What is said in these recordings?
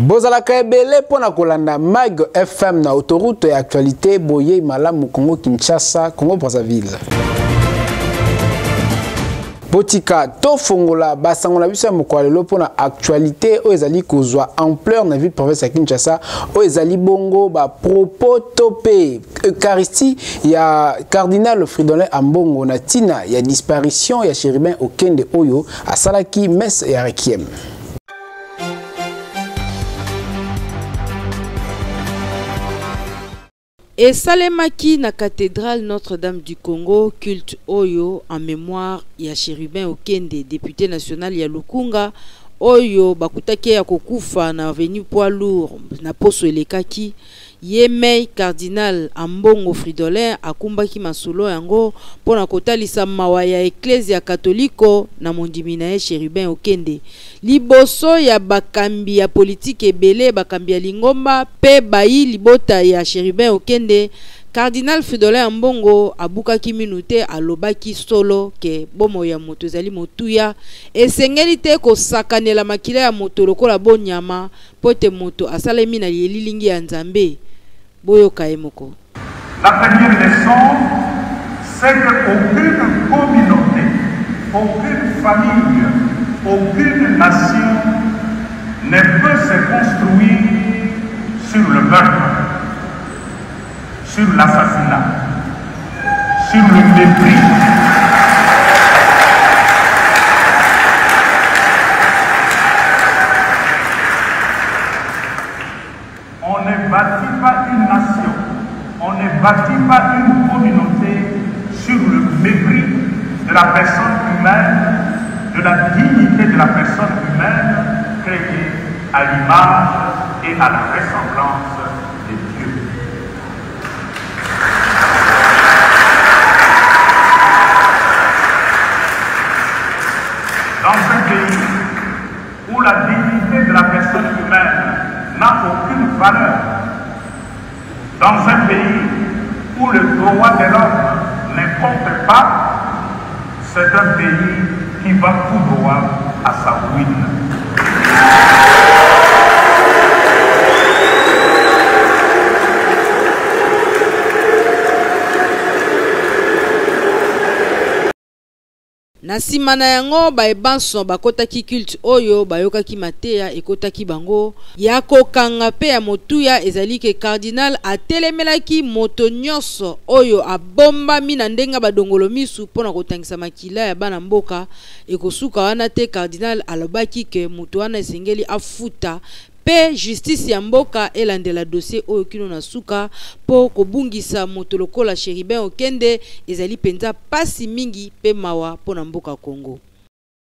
Bozalaka ebele pona kolanda Mag FM na autoroute et actualité boye malamu Congo Kinshasa, Congo Brazzaville. Botika to fongola basangola biso mokwalelo pona actualité o ezali kozwa ampleur na ville province ya Kinshasa o ezali bongo ba propos topé Eucharistie ya cardinal Fridolin Ambongo na tina ya disparition ya Chérubin Okende oyo asalaki messe ya requiem. Et Salemaki na cathédrale Notre-Dame du Congo, culte Oyo en mémoire ya Chérubin Okende, député national ya Lukunga, Oyo bakutaki ya kokufa na avenue Poids Lourd na poso elekaki, Yemei cardinal Ambongo Fridolin akumbaki masolo yango pona kotalisa mawa ya Ecclesia Katoliko na mondimi na Chérubin Okende. Liboso ya bakambi ya politique ebele bakambi ya Lingomba pe bayi libota ya Chérubin Okende, cardinal Fridolin Ambongo abukaki minute alobaki solo ke bomo ya moto ezali motuya esengeli te kosakanela makila ya moto lokola bonyama pote moto asalemi na lilingi ya Nzambe. Boyoka emoko. La première leçon, c'est qu'aucune communauté, aucune famille, aucune nation ne peut se construire sur le meurtre, sur l'assassinat, sur le mépris. On ne bâtit pas une nation, on ne bâtit pas une communauté sur le mépris de la personne humaine, de la dignité de la personne humaine créée à l'image et à la ressemblance de Dieu. Dans un pays où la dignité de la personne humaine n'a aucune valeur, dans un pays où le droit de l'homme ne compte pas, c'est un pays qui va tout droit à sa ruine. Na simana yango baebanso bakotaki culte oyo bayokaki mateya ekotaki bango ya kokanga pe ya motuya ezali ke cardinal atelemelaki moto nyonso oyo abombami na ndenga badongolo misu pona kotangisa makila ya bana mboka ekosuka wana te. Cardinal alobaki ke moto wana esengeli afuta pe justice ya mboka elandela dossier oyo kino na suka po kobungisa moto lokola Chérubin Okende ezali penza pasi mingi pe mawa po na mboka Congo.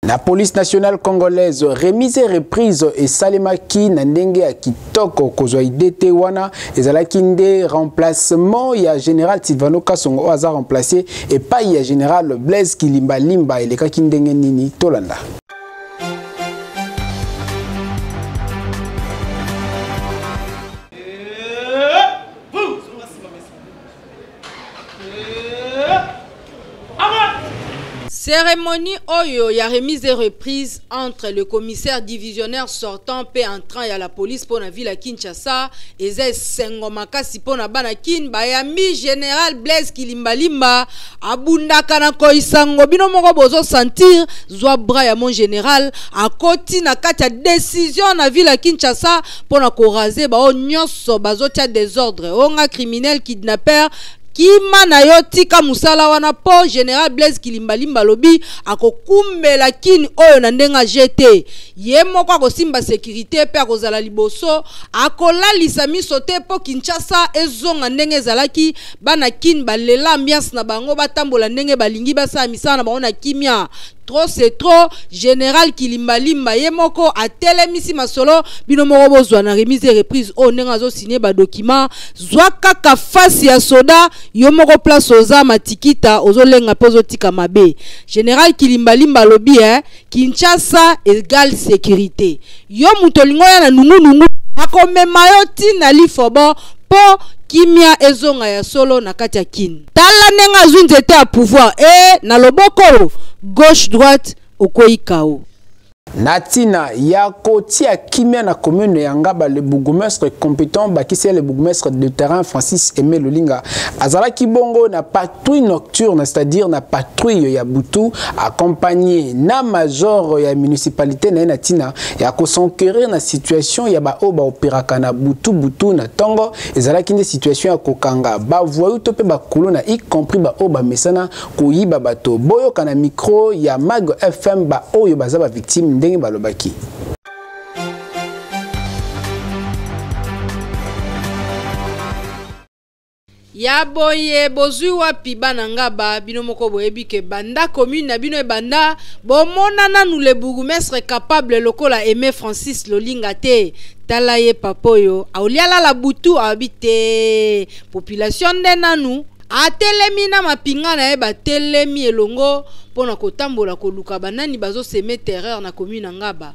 La police nationale congolaise remise et reprise et salemaki na ndenge ya kitoko kozwa idete wana ezalaki nde remplacement ya général Silvano Kasongo aza remplacé et pas ya général Blaise Kilimba Limba elekaki ndenge nini tolanda. Cérémonie oyo ya remise et reprise entre le commissaire divisionnaire sortant pe entrant ya la police pour la ville à Kinshasa eza sengo makasi pour na bana kin bayami général Blaise Kilimba Limba abundaka na koisango bino moko bozo sentir zwa bras ya mon général akoti na kati ya décision na ville à Kinshasa pour na koraser ba nyonso bazotia désordre onga criminel kidnapper Kima na yo tika musala wana po général Blaise Kilimba Limba lobi akokumbela kini oyo na ndenga GT ye moko akosimba sécurité pe akozala liboso akolalisa miso te po Kinshasa ezonga ndenge ezalaki bana kini balela ambiance na bango batambola ndenge balingi basala misala na bango na kimia. Trop c'est trop, général Kilimba Limba yemoko atelemisi masolo bino moko bozwa na remise et reprise o nenga zo signer ba document zwa kaka fasi ya soda yo moko place oza matikita ozolenga pozo tika mabe. Général Kilimba Limba lobi Kinshasa égale sécurité. Yo mutolingo ya na nungu akomema yo tina lifobo po kimia ezonga ya solo na kati ya kin. Tala nenga zunzete à pouvoir na loboko gauche droite okoyi kao. Natina ya kotia kimia na commune ya Ngaba, le bourgmestre compétent bakisi le bourgmestre de terrain Francis Aimé Lolinga azala kibongo na patrouille nocturne, c'est-à-dire na patrouille ya butu accompagné na major ya municipalité na Natina ya kosenquérir na situation ya ba oba opéraka na butu na tongo ezala kinde situation ya kokanga ba voyou to pe ba kuluna y compris ba oba mesana koyiba bato boyo kana micro ya Mag FM ba oyo baza ba victime ndenge balobaki. Ya boye bozui wapi bana Ngaba bino moko boyebi ke banda commune na bino e banda bomona nanu le bourgmestre capable lokola Aimé Francis Lolinga te tala ye papoyo auliala la butu abite population de nanu atelemi na mapinga na ye batelemi elongo pona kotambola koluka banani bazo seme terreur na commune Ngaba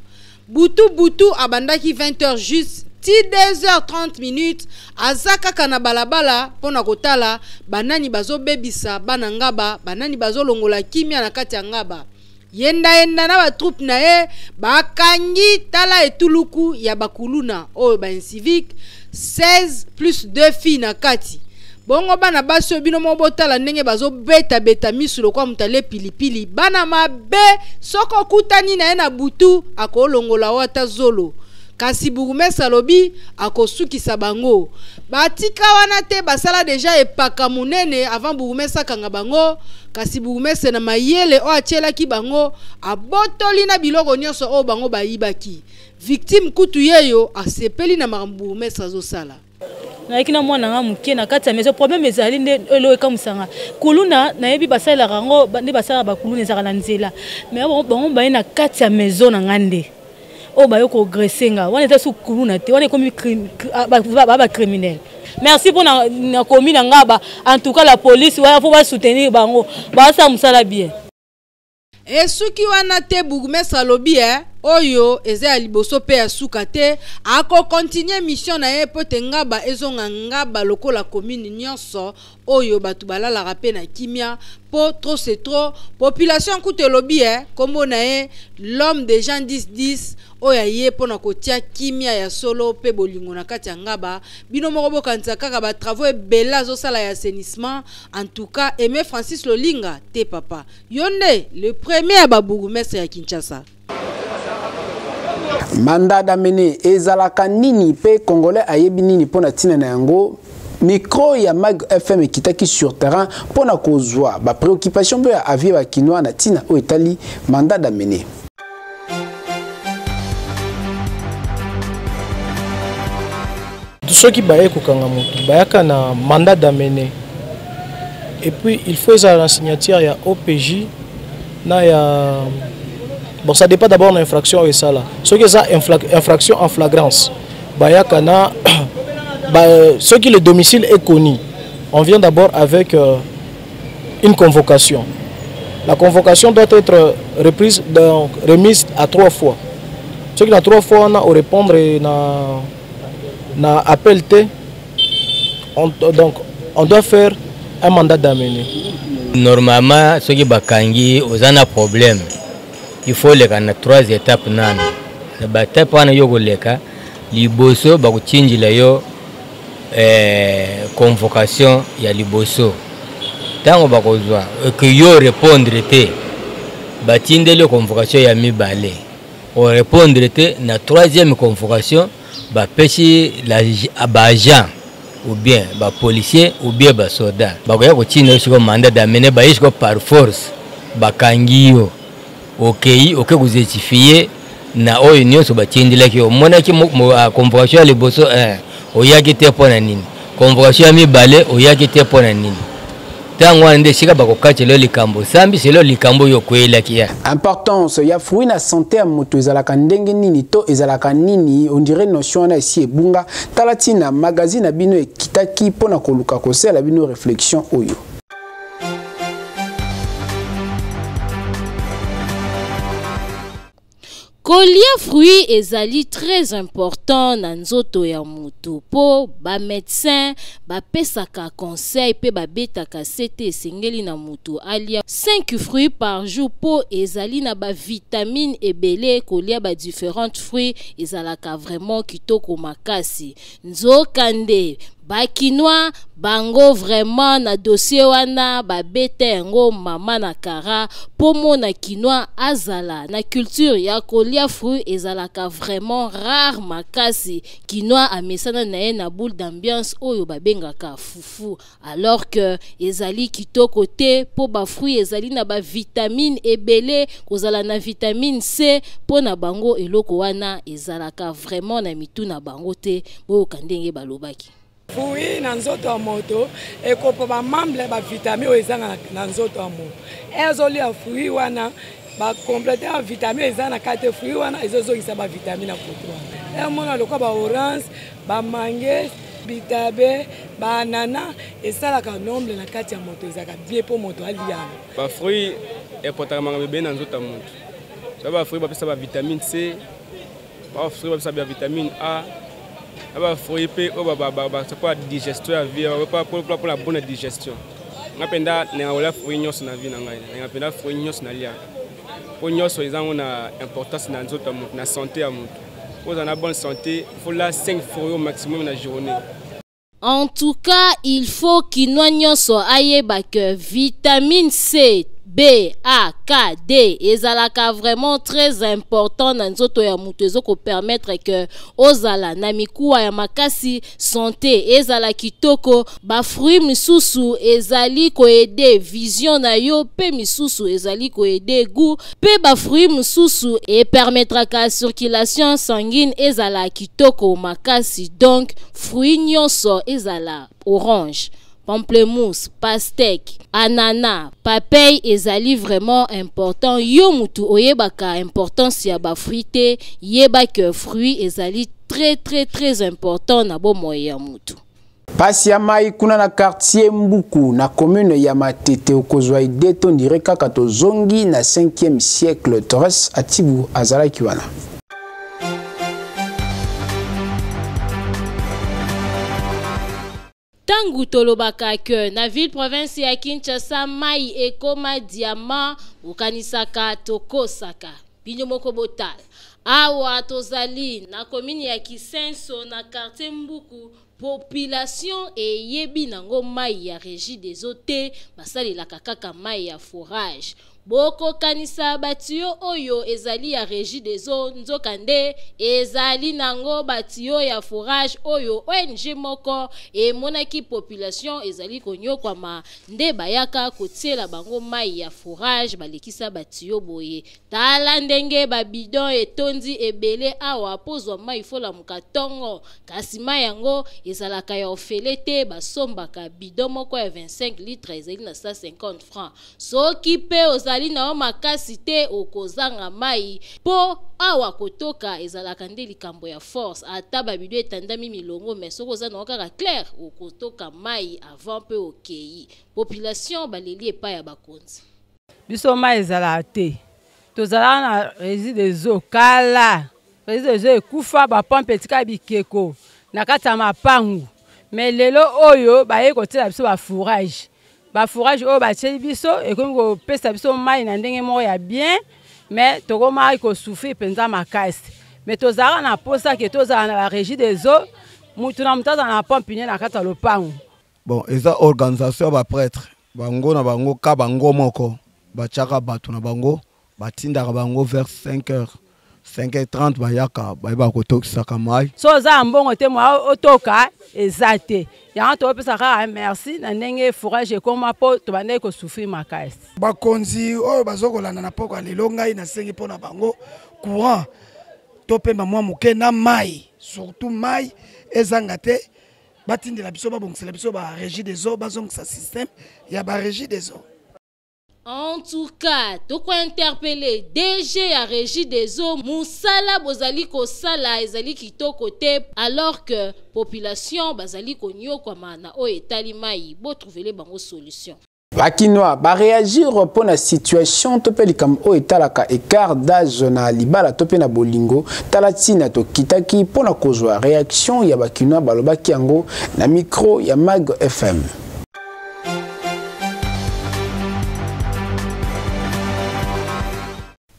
butu abandaki 20h juste ti 2h30 minutes azaka kana balabala pona kotala banani bazo bebisa bana Ngaba banani bazo longola kimia na kati ya Ngaba yenda na ba troupe na ye bakangi tala etuluku ya bakuluna oyo ba civique 16 plus 2 filles na kati bongo bana baso bino mobotala ndenge bazo beta misu lokwa mutale pilipili bana mabe soko kutani na ye na butu akolongola wata zolo kasi bourgmestre lobi akosukisa bango batika wana te basala deja epaka munene avant bourgmestre kanga bango kasi bourgmestre na mayele o atielaki bango abotoli na biloko nyonso o bango bayibaki victime kutu yeyo asepeli na bourgmestre azosala na ekina mwana nga muke na kati ya maison problème ezali nde elo ekamusanga kuluna na yebi basala rango nde basala bakuluna ezaka na nzela mais bango baye na kati ya maison na ngande o bayo ko gressenga wana eza su kuluna te wana komi ba criminel. Merci pour na commune Ngaba en tout cas la police wa faut soutenir bango ba sa musala bien. Esuki wana te bourgmestre lobi oyo eza liboso pe ya suka te ako continuer mission na ye pote Ngaba ezonga Ngaba lokola commune nyonso oyo batu balala rape na kimia po trop c'est trop population kute lobi kombo na ye l'homme des gens 10 oya ye pona kotia kimia ya solo pe bolingo na kati ya Ngaba bino moko bokanisa kaka ba travaux bela zo sala ya assainissement en tout cas Aimé Francis Lolinga te papa yonde le premier ba bourgmestre ya Kinshasa. Mandat d'amener ezalaka nini pe congolais ayebi nini pona tina na yango micro ya Mag FM kitaki sur terrain pona kozwa ba préoccupation pe avie ba kinoa na tina o etali mandat d'amener. Ceux qui baillent kokanga na mandat d'amener et puis il faut ça la signature ya OPJ na ya bon ça dépend d'abord de l'infraction et ça là ceux qui ça infraction en flagrance bayaka na ceux qui le domicile est connu on vient d'abord avec une convocation. La convocation doit être remise à 3 fois. Ceux qui ont 3 fois on a au répondre na appel T, donc on doit faire un mandat d'amener. Normalement, ceux qui bakangi ont un problème. Il faut les faire 3 étapes nani. La étape wana yoko leka liboso bakuchinji la yo convocation ya liboso. Tango bakozwa que yo répondre te batinde le convocation ya mibale. On répondre te na 3e convocation ba pesi la agent ou bien ba policier ou bien ba soldat bakoya ko chine siko mandat d'amener ba isiko par force bakangiyo okay ku justifier na oyo nyonso batindila ki omona ki convocation le boso oyaki te pona nini convocation ya mibale oyaki te pona nini. Importance ya fruit na santé à moto ezalaka ndenge nini to ezalaka nini on dirait notion na ici ebunga talatina magazine bino ekitaki pona koluka kosela bino réflexion oyo. Kolia fruit ezali très important na nzoto ya mutu po ba médecin ba pesaka conseil pe ba betaka sete esengeli na mutu alia 5 fruits par jour po ezali na ba vitamine ebele. Kolia ba différentes fruits ezalaka vraiment kitoko makasi. Nzokande bakinois bango vraiment na dossier wana ba bete yango mama na kara pomo na kinois azala na culture ya kolia fruit ezalaka vraiment rare makasi. Kinois amesana na ye na boule d'ambiance oyo babengaka fufu, alors que ezali kitoko te po ba fruit ezali na ba vitamine ebele. Kozala na vitamine C po na bango eloko wana ezalaka vraiment na mitu na bango te bo kandenge balobaki. Fruit na nzoto ya moto ekopa ba membre ba vitamine ezanga na nzoto ya moto. Ezoli ya fruit wana ba compléter ba vitamine ezanga kate fruit wana ezozongisa ba vitamine na koto. Mona lokwa ba orange, ba mangue, bitabe, ba anana esalaka nombre na kati ya moto ezaka bien po moto alia. Ba fruit epotaka manga bebe na nzoto ya moto. So ba fruit ba pesa ba vitamine C, ba fruit ba pesa ba vitamine A. Aba fruit pe o c'est quoi digestion ya vie pas pour la bonne digestion. Ngapenda na wala fruit nyos na vie na ngai. Ngapenda fruit nyos na lia. Po nyos ezango na importance na nzoto ya na santé ya moto. Pour avoir bonne santé, il faut la 5 fruits au maximum dans la journée. En tout cas, il faut kinoa nyonso ayeba que vitamine C, B, A, K, D ezalaka vraiment très important dans nzoto ya mutu ezoko permettre que ozala na mikuwa ya makasi santé ezala kitoko. Ba fruit misusu ezali ko aider vision na yo pe misusu ezali ko aider goût pe ba fruit misusu et permettra ka circulation sanguine ezala kitoko makasi. Donc fruit nyonso ezala orange, pamplemousse, pastèque, ananas, papaye ezali vraiment important. Yo mutu oyebaka importance ya ba fruité, yeba que fruit ezali très important na bomo ya mutu. Pasi ya mai kuna na quartier Mbuku na commune ya Matete okozwa ide to ndire kaka to zongi na 5e siècle. Torres Atibu azala kiwana. Tangu tolobaka ke na ville province ya Kinshasa mai ekoma diamant ukanisaka tokosaka binyo moko botal. Awa tozali na commune ya Kisenso na quartier Mbuku population eyebi nango mai ya régie des eaux te basalelaka kaka mai ya forage. Boko kanisa batio oyo ezali ya régie des eaux nzokande ezali nango batio ya forage oyo ONG moko e monaki population ezali konyokwama nde bayaka kotiela bango mai ya forage balekisa batio boye. Tala ndenge babidon etondi ebele awa pozwa mai fola mukatongo kasi mai yango ezalaka ya ofele te basombaka bidon moko ya 25 litres ezali na 150 francs. Soki pe ozali na makasi te okozanga mai po awa kotoka ezalaka nde likambo ya force ata babido etandami milongo mais soko za na kaka clair okotoka mai avant pe okei. Population baleli epa ya bakonzi biso mai ezala te tozala na régie des eaux kala régie des eaux ekufa bapompe etika bikeko na kati ya mapangu mais lelo oyo baye kotela biso bafourage bafourage oyo batieli biso ekomi kopesa biso mai na ndenge moko ya bien mais tokomaki kosouffrir mpenza makasi mais tozalaka na posa ke tozala na la régie des eaux mutu na mutu azala na pompe nie na kati ya lopango. Bon eza organisation ya baprêtre bango na bango ka bango moko batiaka bato na bango batindaka bango vers 5h30 bayaka bayeba kotokisaka mai so oza mbongo te mwa otoka eza te yango topesaka merci na ndenge forage ekoma po tobandeki kosouffrir makasi. Bakonzi oyo bazokolanda na poko lelo ngai nasengi mpo na bango courant topemba mwa moke na mai surtout mai ezanga te batindela biso babongisela biso ba régie des eaux bazongisa système ya ba régie des eaux. En tout cas, toko interpeller DG à régie des eaux musala bozali ko sala ezali kitoko te alors que population bazali ko nyokwa mana o etali mai bo trouver bango solution. Bakinois ba réagir pour la situation to pe likam o etalaka écart d'âge na libala to pe na bolingo talatina to kitaki pour na kozwa réaction ya bakinois balobaki yango na micro ya Mag FM.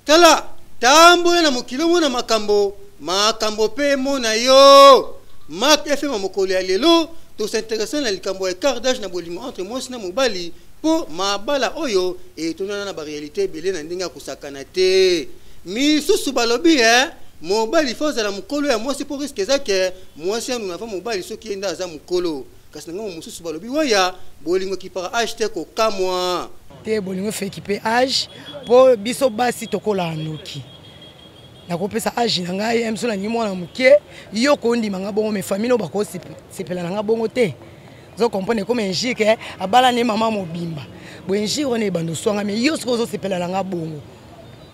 Tala tambola na mokilo mona makambo pe mona yo Mag FM mokolo ya lelo to s'intéresser na likambo écart d'âge na bolingo entre mwasi na mobali po mabala oyo et tonana na ba réalité belé na ndinga kusakana te misusu balobi mobali foza la mukolo ya mwasi po risque zake mwasi anu na fa mobali soki enda za mukolo kasi ngamo mususu balobi waya bolingo ki para acheter ko kamwa te bolingo fait ki pe âge po biso basi tokola anoki na kopesa âge na ngai emso na nyimo na muke yo ko ndima ngabongo me famille bako sepela na ngabongo te. Vous comprenez comme un chic, à balaner maman mobimba. Bon, chic, on est bando soin, mais yo se s'appelle la langa bongo.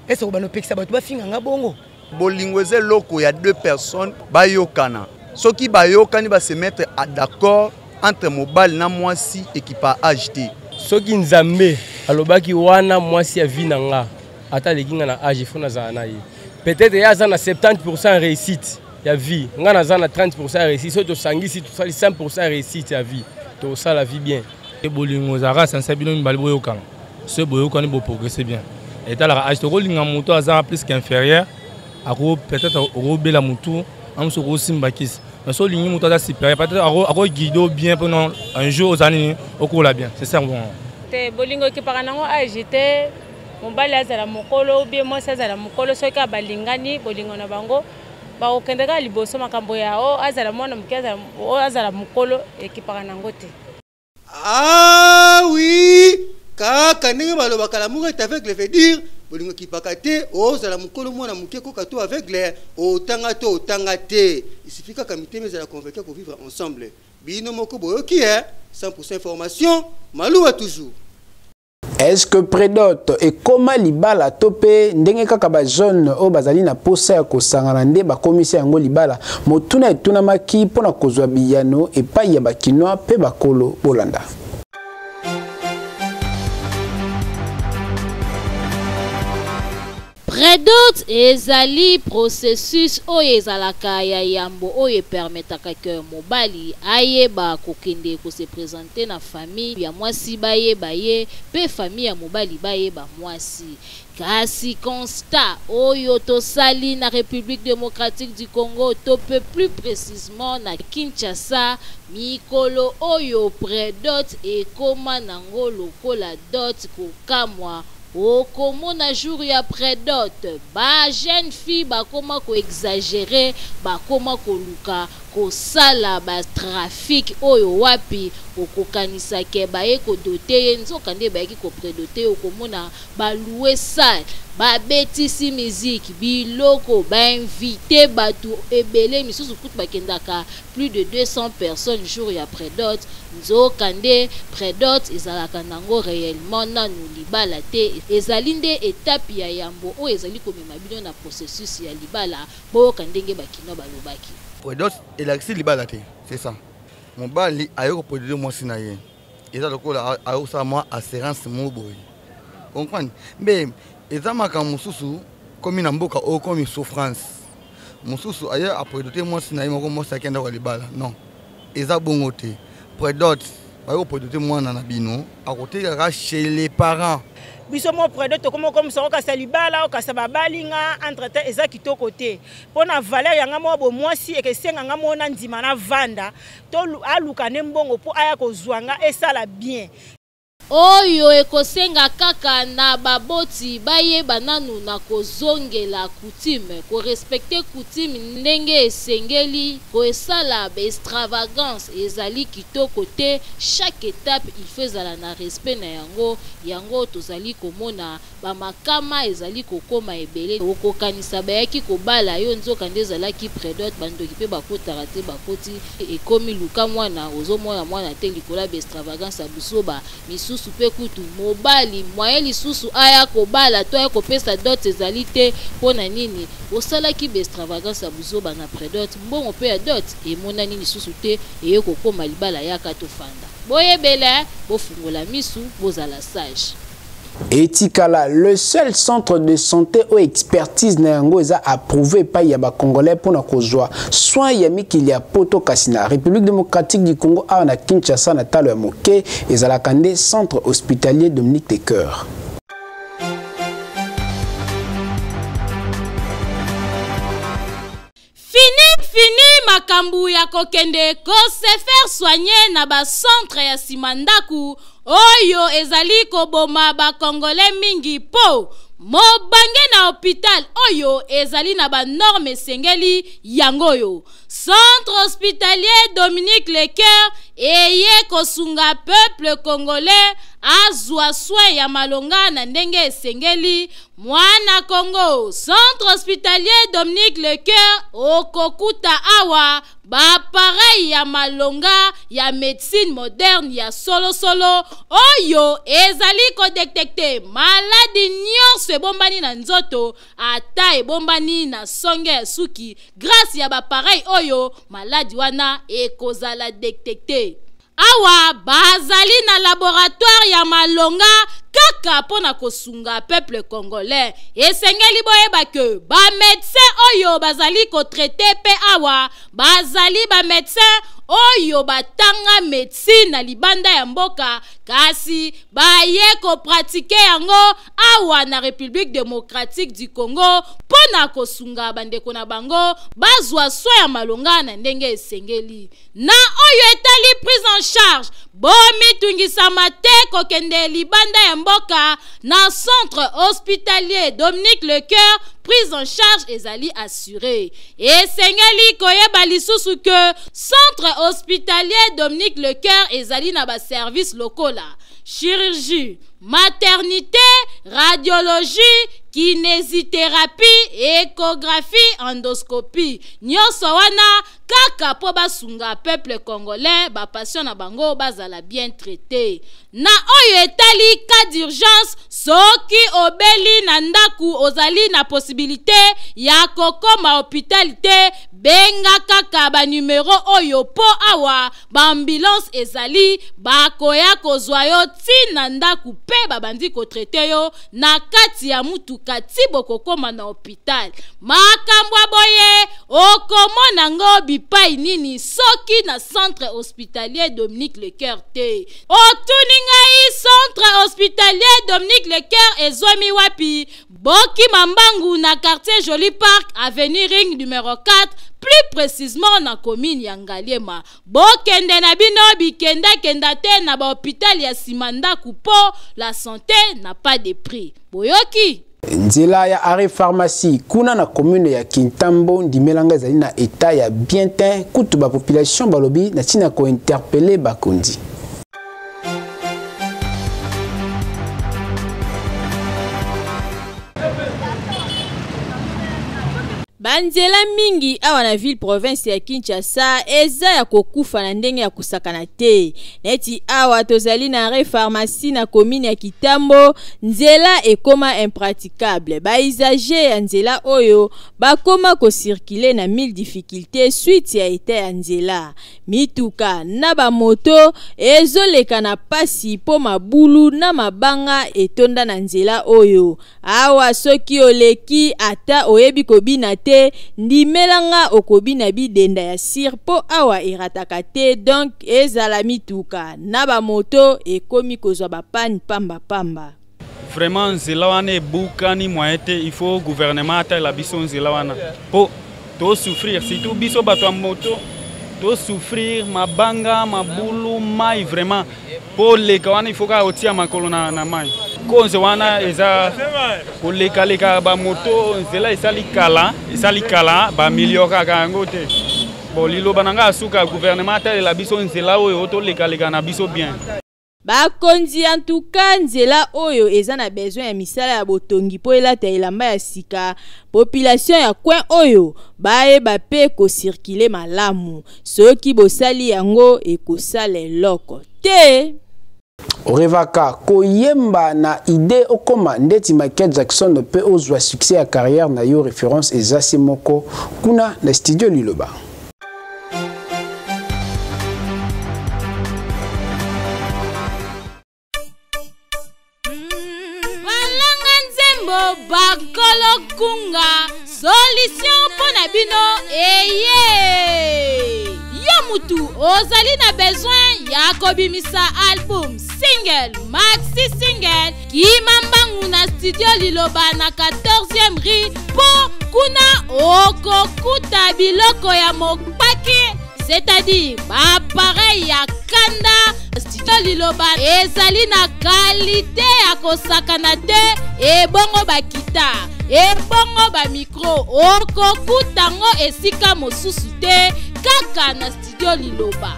Est-ce que vous avez pexé, tu vas finir langa bongo? Bolingweze loko, il y a deux personnes, bayokana. Ceux qui bayokani va se mettre d'accord entre mobile na mwasi et qui pas acheté. Ceux qui nzambe, alobaki wana mwasi ya vinanga, ata leginga na âge fona zana yi. Peut-être ya zana 70% réussite. Ya vie, on a 30% réussite, soit tu sangis, tu fais 100% réussite à vie, tu ça la vie bien. Et bolingo zara sensibilité balbo yokan, ce boyokan est beau progresser bien. Et t'as la âge de rolling en moto à plus qu'inférieur, à peut-être rober la moto, en se rosimbakis. Mais sur ligne moto à supérieur, peut-être à guider bien pendant un jour aux années au cours là bien, c'est ça bon. Te bolingo qui par an agité, mon balai à la mokolo, bien moi c'est à la mokolo, ce qui a balingani, bolingo na bango. Ba okendeka liboso makambo ya o azala mwana mukeza o azala mukolo ekipaka nango te. Ah oui, kaka ndenge baloba kala muka est avec le veut dire bolingo kipaka te o azala mukolo mwana muke ko kato avec le otanga te. Il suffit ka miteme za la convaincre pour vivre ensemble. Bino moko boyoki 100% information, malouwa toujours. Est-ce que prédote et comment libala topé ndenge kaka ba jeune o bazali na posa ya kosangana nde ba komisa yango libala motuna etuna maki pona kozwa biyano et pa ya bakinoa pe bakolo bolanda. Prédote ezali processus oyo ezalaka ya yambo oyo permetaka que mobali ayeba kokende ko se présenter na famille ya mwasi bayeba ye pe famille ya mobali bayeba mwasi. Kasi constat oyo tosali na République démocratique du Congo to peu plus précisément na Kinshasa mikolo oyo prédote et koma nango lokola dot kokamwa okomona jour ya prédote ba jeune fille bakoma ko exagérer bakoma ko luka ko sala ba trafic oyo wapi okokanisa ke baye ko doter nzoka nde bayaki ko prédoter okomona ba louer salle ba betisi musique biloko ba inviter batu ebele misusu kutu bakendaka plus de 200 personnes jour ya prédote nzoka nde prédote ezalaka nango réellement nanu libala te ezali nde étape ya yambo oyo ezali komema bino na processus ya libala boyoka ndenge bakino balobaki prédote elakisi libala te c'est ça mobali ayoko produire mwasi na ye eza lokola ayosala mwa assurance mo boye comprendre mais eza makambo mosusu komi na mboka oyo komi souffrance mosusu aye aproduire mwasi na ye moko mwasi akenda kwa libala non eza bongo te prédote bayoko produire mwana na bino akotekaka chez les parents biso mo prédote comme ça okasa libala okasa babalinga entretemps eza kitoko te pona valeur yanga mo bo mwasi ekesenga nga mo na ndima na vanda to aluka ne mbongo po aya kozwanga esala bien oyo ekosenga kaka na baboti bayeba nanu na kozongela coutume ko respecter coutume ndenge esengeli ko esala ba extravagance ezali kitoko te chaque étape il faut zala na respect na yango tozali komona ba makama ezali kokoma ebele okokanisa bayaki kobala yo nzoka nde ezalaki prédote bandoki pe bakotaka te bakoti ekomi luka mwana ozomona mwana te likola ba extravagance abusoba misu lisusu pe kutu mobali moyen lisusu aya kobala to aya kopesa dot ezali te pona nini osalaki be extravagance buzoba na predot mbongo pe ya dot emonani lisusu te eye kokoma libala yaka tofanda boyebela bofungola misu bozala sage. Etikala, le seul centre de santé ou expertise na yango eza approuvé par yaba congolais pour na kozwa soin yami qu'il y a poto kasina République démocratique du Congo a na Kinshasa na talo ya moke ezala kande centre hospitalier Dominique Tecker. Fini makambu ya kokende ko se faire soigner na ba centre ya simandaku oyo ezali koboma ba congolais mingi po mobange na hôpital oyo ezali na ba norme sengeli yangoyo. Centre hospitalier Dominique Lecoeur eye kosunga peuple congolais azwa soin ya malonga na ndenge esengeli mwana Congo. Centre hospitalier Dominique Lecoeur okokuta awa ba pareil ya malonga ya médecine moderne ya solo oyo ezali ko détecter maladie nyonso ebombani na nzoto ata ebombani na songe ya suki grâce ya ba pareil oyo maladie wana ekozala détecter. Awa bazali na laboratoire ya malonga kaka pona kosunga peuple congolais esengeli boyeba ke ba médecin oyo bazali ko traiter pe awa bazali ba médecin oyo batanga médecine na libanda ya mboka kasi baye ko pratiquer yango awa na République démocratique du Congo pona kosunga bandeko na bango bazwa soin ya malonga na ndenge esengeli na oyo etali prise en charge bomi tungisama te kokende libanda ya mboka na centre hospitalier Dominique Lecoeur prise en charge ezali assurée. Esengeli koyeba lisusu que centre hospitalier Dominique Lecoeur ezali na ba service locaux la chirurgie, maternité, radiologie, kinésithérapie, échographie, endoscopie. Nyonso wana kaka po basunga peuple congolais ba patient na bango bazala bien traité. Na oyo etali cas d'urgence soki obeli na ndaku ozali na possibilité ya kokoma hôpital benga kaka ba numéro oyo po awa ba ambulance ezali bakoya kozwa yo tina ndaku pe babandi ko traité yo na kati ya mutuka tibo kokoma na hôpital. Makambo boye okomona ngo bipai nini soki na centre hospitalier Dominique Lecoeur te. Otuningai centre hospitalier Dominique Lecoeur ezomi wapi boki mambangu na quartier Joli Park avenue Ring numéro 4 plus précisément na commune ya Ngaliema. Bokende na bino bikenda kenda te na ba hôpital ya Simanda kupo la santé n'a pas de prix. Boyoki nzela ya arrêt pharmacie kuna na commune ya Kintambo ndimelanga ezali na état ya bien te kutu ba population balobi na tina ko interpeller bakondi. Banzela mingi awa na ville province ya Kinshasa eza ya kokufa na ndenge ya kusakana te. Neti awa tozali na arrêt pharmacie na commune ya Kitambo nzela ekoma impraticable. Ba usager ya nzela oyo bakoma ko circuler na mille difficultés suite ya état ya nzela. Mituka na ba moto ezoleka na pasi po mabulu na mabanga etonda na nzela oyo. Awa soki oleki ata oyebi kobina te ndimelanga okobina bidenda ya sir po awa erataka te donc ezala mituka na ba moto ekomi kozwa ba panne pamba. Vraiment nzela wana ebukani moyen te, il faut gouvernement ata la biso nzela wana po to souffrir surtout biso bato ya moto to souffrir mabanga mabulu mai vraiment po leka wana il faut ka otia makolo na mai konze wana eza koleka ba moto nzela esali kala ba milio kaka yango te bo liloba nanga asuka gouvernement ata la biso nzela oyo to leka na biso bien. Bakonzi en tout cas nzela oyo eza na besoin ya misala ya botongi po elata elamba ya sika population ya coin oyo baeba pe ko circuler malamu soki bosali yango ekosala eloko te. Orevaka koyemba na idée okoma ndeti Michael Jackson pe ozwa succès à carrière na yo référence ezasi moko kuna na studio Liloba. Bakolo kunga solution pona bino eye yo mutu ozali na besoin ya kobimisa album single maxi single kimambangu na studio Liloba na 14e rue po kuna okokuta biloko ya mopaki c'est-à-dire appareil ya kanda studio Liloba ezali na qualité ya kosakana te ebongo bakita ebongo ba micro okokutango esika mosusu te kaka na studio Liloba.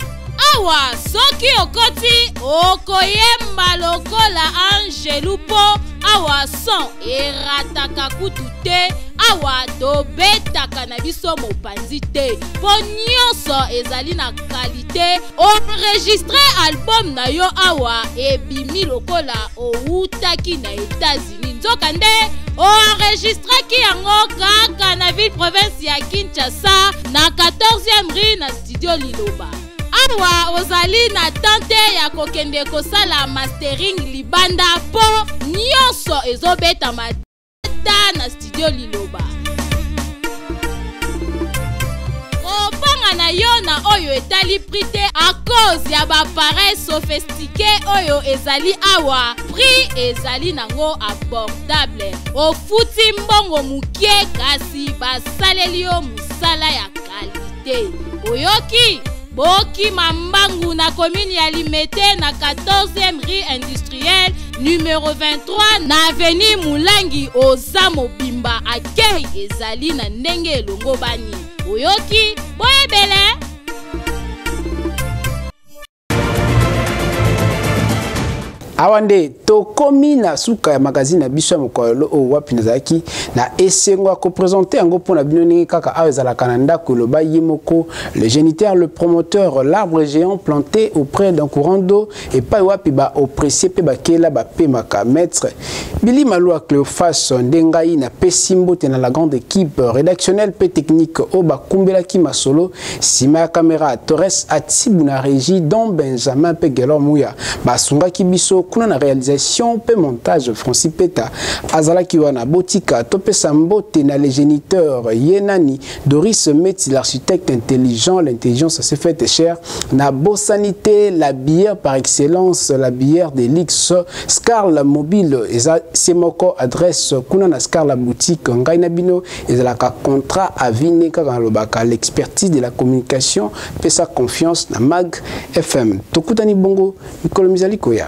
Awa soki okoti okoyemba lokola Angelu po awa son erataka kutu te awa tobetaka na biso mopanzi te po nyonso ezali na kalite enregistre album na yo awa ebimi lokola outaki na États-Unis nzoka nde enregistraki yango kaka na ville province ya Kinshasa na 14e rue na studio Liloba. Awa ozali na tante ya kokende kosala mastering libanda po nyonso ezobeta matata na studio Liloba. Opanga na yo na oyo etali prite a cause ya ba appareil sophistiqué oyo ezali awa prix ezali nango abordable ofuti mbongo mukie kasi basaleli yo musala ya kalite oyoki boki mambangu na commune ya Limete na 14e rue industrielle numéro 23 na avenue Mulangi oza mobimba akei ezali na ndenge elongo bani oyoki boyebele. Awande tokomi na suka ya magazine ya biso ya mokolo o wapi nazaki na esengo ko présenter yango pona bino ningi kaka awezala kananda koloba yimoko le géniteur le promoteur l'arbre géant planté auprès d'un courant d'eau et pas wapi ba oppressé pe bakela ba pe maka maître Billy Malua Cléophas ndengai na pesimbo te na la grande équipe rédactionnelle pe technique o ba kumbela ki masolo sima caméra Torres Atibuna régie dont Benjamin pe Gelor Mouya ba sunga ki biso kuna na réalisation pe montage Francis Peta azalaki wana botika tope sambote na les géniteurs Yenani Doris Meti l'architecte intelligent l'intelligence s'est faite chère na Bossanité la bière par excellence la bière des Lix Scarl mobile eza semoko adresse kuna na Scarl boutique ngai na bino ezalaka contrat à vine kaka lobaka l'expertise de la communication pe sa confiance na Mag FM tokutani bongo Nicolas Mizali Koya.